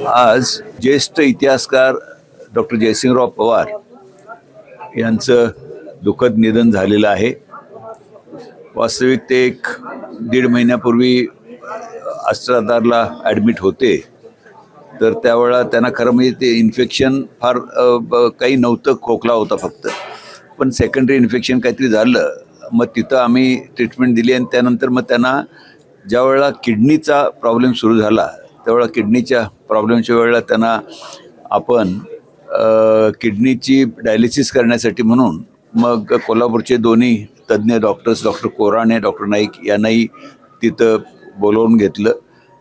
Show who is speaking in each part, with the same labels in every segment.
Speaker 1: आज ज्येष्ठ इतिहासकार डॉक्टर जयसिंगराव पवार यांचं दुःखद निधन झालेलं आहे. वास्तविक ते एक 1.5 महिन्यापूर्वी अस्पतालाला ॲडमिट होते. तर त्यावेळेला त्यांना खरं म्हणजे ते इन्फेक्शन फार काही नव्हतं, खोकला होता फक्त, पण सेकंडरी इन्फेक्शन काहीतरी झालं. मग तिथं आम्ही ट्रीटमेंट दिली आणि त्यानंतर मग त्यांना ज्यावेळेला किडनीचा प्रॉब्लेम सुरू झाला त्यावेळेला किडनीच्या प्रॉब्लेमच्या वेळेला त्यांना आपण किडनीची डायलिसिस करण्यासाठी म्हणून मग कोल्हापूरचे दोन्ही तज्ज्ञ doctors, doctor Korane, doctor Naik यांनाही तिथं बोलवून घेतलं.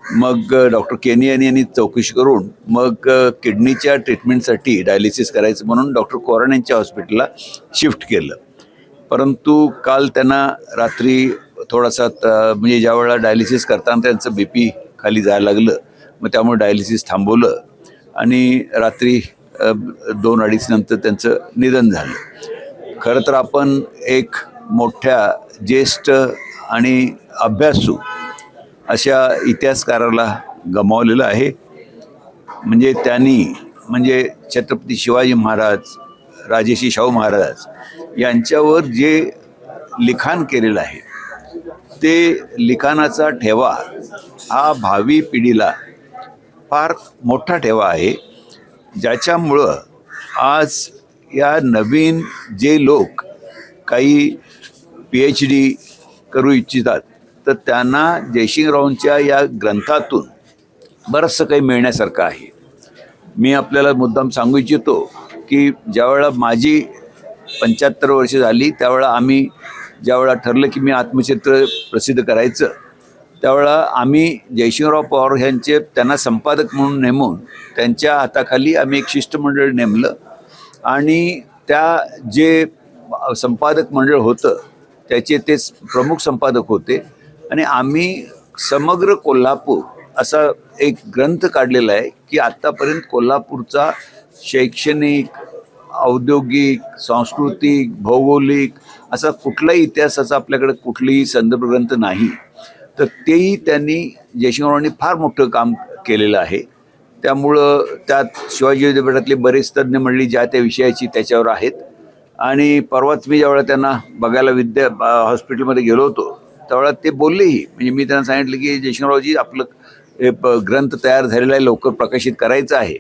Speaker 1: मग डॉक्टर केनियन यांनी चौकशी करून मग किडनीच्या ट्रीटमेंटसाठी डायलिसिस करायचं म्हणून डॉक्टर कोराणे यांच्या हॉस्पिटलला शिफ्ट केलं. परंतु काल त्यांना रात्री थोडासा म्हणजे ज्या वेळेला डायलिसिस करताना त्यांचं BP खाली जायला लागलं, मग त्यामुळे डायलिसिस थांबवलं आणि रात्री 2-2:30 नंतर त्यांचं निधन झालं. खरं तर आपण एक मोठ्या ज्येष्ठ आणि अभ्यासू अशा इतिहासकाराला गमावलेलं आहे. म्हणजे त्यांनी म्हणजे छत्रपती शिवाजी महाराज, राजर्षी शाहू महाराज यांच्यावर जे लिखाण केलेलं आहे ते लिखाणाचा ठेवा हा भावी पिढीला फार मोठा ठेवा आहे, ज्याच्यामुळं आज या नवीन जे लोक काही PhD करू इच्छितात तर त्यांना जयसिंगरावांच्या या ग्रंथातून बरंचसं काही मिळण्यासारखं आहे. मी आपल्याला मुद्दाम सांगू इच्छितो की ज्यावेळेला माझी 75 वर्ष झाली त्यावेळेला आम्ही ज्यावेळेला ठरलं की मी आत्मचरित्र प्रसिद्ध करायचं त्यावेळेला आम्ही जयसिंगराव पवार यांचे त्यांना संपादक म्हणून नेमून त्यांच्या हाताखाली आम्ही एक शिष्टमंडळ नेमलं आणि त्या जे संपादक मंडळ होतं त्याचे ते प्रमुख संपादक होते आणि आम्ही समग्र कोल्हापूर असा एक ग्रंथ काढलेला आहे की आत्तापर्यंत कोल्हापूरचा शैक्षणिक, औद्योगिक, सांस्कृतिक, भौगोलिक असा कुठलाही इतिहासाचा आपल्याकडे कुठलीही संदर्भ ग्रंथ नाही. तर तेही त्यांनी जयसिंगरावांनी फार मोठं काम केलेलं आहे. त्यामुळं त्यात शिवाजी विद्यापीठातले बरेच तज्ज्ञ मंडळी ज्या त्या विषयाची त्याच्यावर आहेत. आणि परवाच मी ज्यावेळेला त्यांना बघायला हॉस्पिटलमध्ये गेलो होतो त्यावेळेला ते बोललेही, म्हणजे मी त्यांना सांगितलं की जयसिंगरावजी आपलं ग्रंथ तयार झालेला आहे, लवकर प्रकाशित करायचं आहे.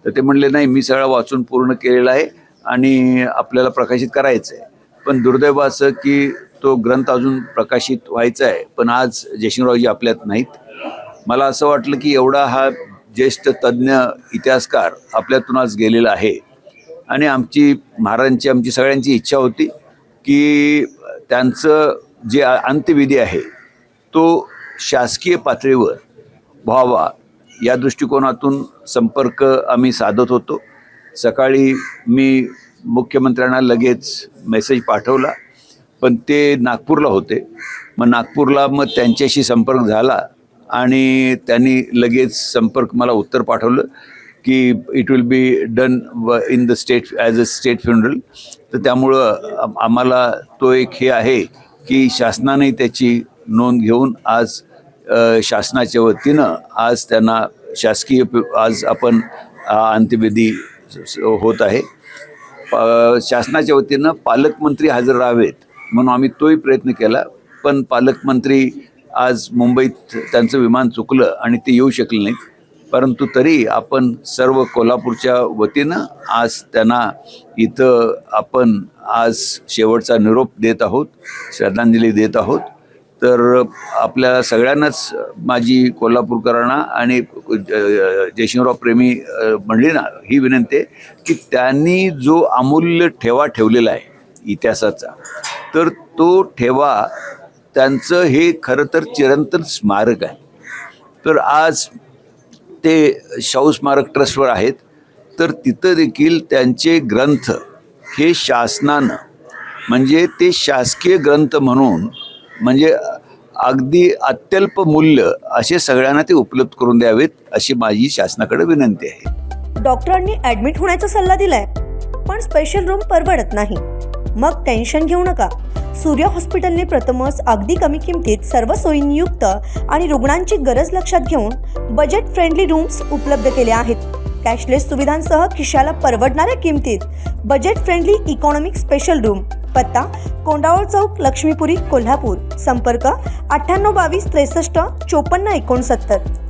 Speaker 1: तर ते म्हणले नाही, मी सगळं वाचून पूर्ण केलेलं आहे आणि आपल्याला प्रकाशित करायचं आहे. पण दुर्दैव असं की तो ग्रंथ अजून प्रकाशित व्हायचा आहे, पण आज जयसिंगरावजी आपल्यात नाहीत. मला असं वाटलं की एवढा हा ज्येष्ठ तज्ज्ञ इतिहासकार आपल्यातून आज गेलेला आहे आणि आमची सगळ्यांची इच्छा होती की त्यांचं जे अंत्यविधी आहे तो शासकीय पातळीवर व्हावा या दृष्टिकोनातून संपर्क आम्ही साधत होतो. सकाळी मी मुख्यमंत्र्यांना लगेच मेसेज पाठवला, पण ते नागपूरला होते. मग त्यांच्याशी संपर्क झाला आणि त्यांनी लगेच मला उत्तर पाठवलं की it will be done in the state as a state funeral. तर त्यामुळं आम्हाला तो एक हे आहे की शासनाने त्याची नोंद घेऊन आज शासनाच्या वतीनं आज त्यांना शासकीय आज आपण अंत्यविधी होत आहे. शासनाच्या वतीनं पालकमंत्री हजर राहावेत म्हणून आम्ही तोही प्रयत्न केला, पण पालकमंत्री आज मुंबईत त्यांचं विमान चुकलं आणि ते येऊ शकले नाहीत. परंतु तरी आपण सर्व कोल्हापूरच्या वतीनं आज त्यांना इथं आपण आज शेवटचा निरोप देत आहोत, श्रद्धांजली देत आहोत. तर आपल्या सगळ्यांनाच माझी कोल्हापूरकरांना आणि जयसिंगराव प्रेमी मंडळींना ही विनंती आहे की त्यांनी जो अमूल्य ठेवा ठेवलेला आहे इतिहासाचा, तर तो ठेवा त्यांचं हे खरं तर चिरंतन स्मारक आहे. तर आज ते शाहू स्मारक ट्रस्टवर आहेत, तर तिथं देखील त्यांचे ग्रंथ हे शासनानं म्हणजे ते शासकीय ग्रंथ म्हणून म्हणजे अगदी अत्यल्प मूल्य असे सगळ्यांना ते उपलब्ध करून द्यावेत अशी माझी शासनाकडे विनंती आहे.
Speaker 2: डॉक्टरांनी ॲडमिट होण्याचा सल्ला दिलाय, पण स्पेशल रूम परवडत नाही. मग टेन्शन घेऊ नका. सूर्य हॉस्पिटलने प्रथमच अगदी कमी किमतीत सर्व सोयींयुक्त आणि रुग्णांची गरज लक्षात घेऊन बजेट फ्रेंडली रूम्स उपलब्ध केले आहेत. कॅशलेस सुविधांसह खिशाला परवडणाऱ्या किमतीत budget friendly economic special room. पत्ता कोंडावळ चौक, लक्ष्मीपुरी, कोल्हापूर. संपर्क 9822 63 54 69.